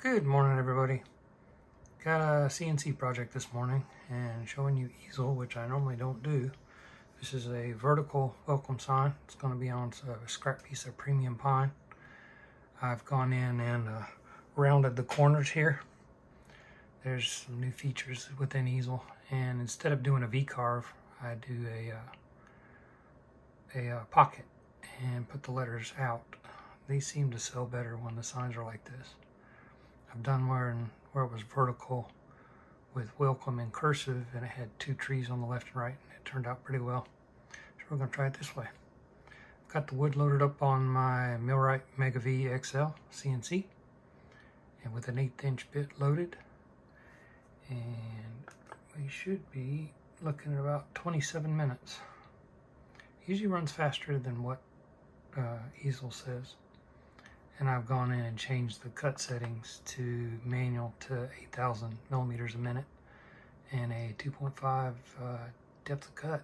Good morning, everybody. Got a CNC project this morning and showing you easel, which I normally don't do. This is a vertical welcome sign. It's going to be on a scrap piece of premium pine. I've gone in and rounded the corners here. There's some new features within easel, and instead of doing a V-carve, I do a pocket and put the letters out. These seem to sell better when the signs are like this. I've done where it was vertical with welcome in cursive, and it had two trees on the left and right, and it turned out pretty well. So we're going to try it this way. I've got the wood loaded up on my Millright Mega V XL CNC, and with an 1/8 inch bit loaded, and we should be looking at about 27 minutes. Usually runs faster than what easel says. And I've gone in and changed the cut settings to manual to 8,000 millimeters a minute and a 2.5 depth of cut.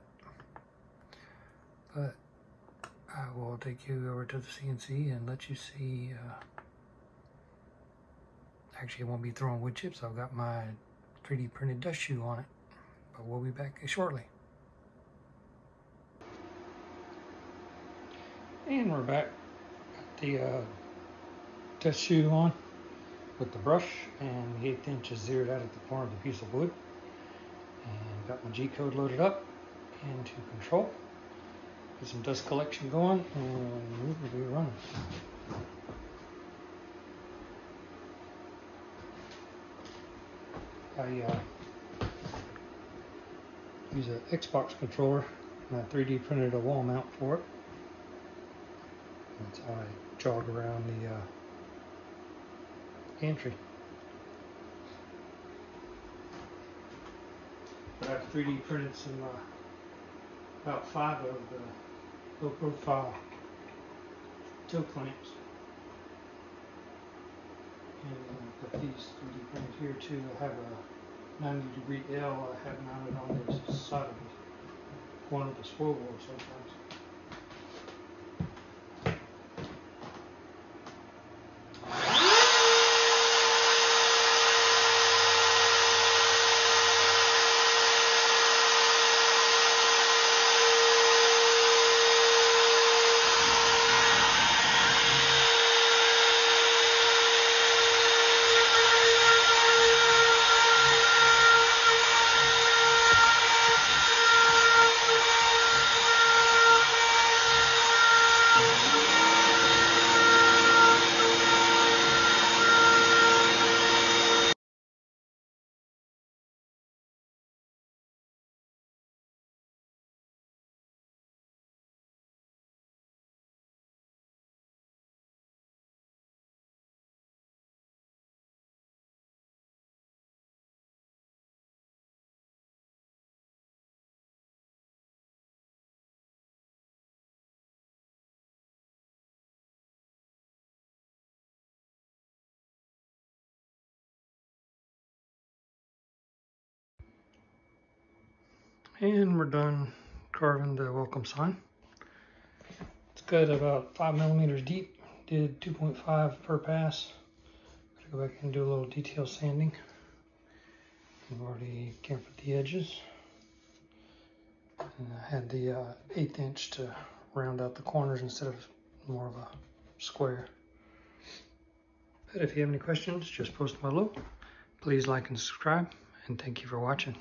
But I will take you over to the CNC and let you see. Actually, I won't be throwing wood chips. I've got my 3D printed dust shoe on it. But we'll be back shortly. And we're back at the dust shoe on with the brush, and the 1/8 inch is zeroed out at the corner of the piece of wood, and got my G-code loaded up into control. Get some dust collection going, and we'll be running. I use an Xbox controller, and I 3D printed a wall mount for it. That's how I jog around the entry. But I've 3D printed some about 5 of the low profile toe clamps, and I've got these 3D printed here too. I have a 90-degree L I have mounted on the side of one of the spoil boards sometimes. And we're done carving the welcome sign. It's cut about 5 millimeters deep. Did 2.5 per pass. Gotta go back and do a little detail sanding. I've already cambered the edges. And I had the 1/8 inch to round out the corners instead of more of a square. But if you have any questions, just post them below. Please like and subscribe, and thank you for watching.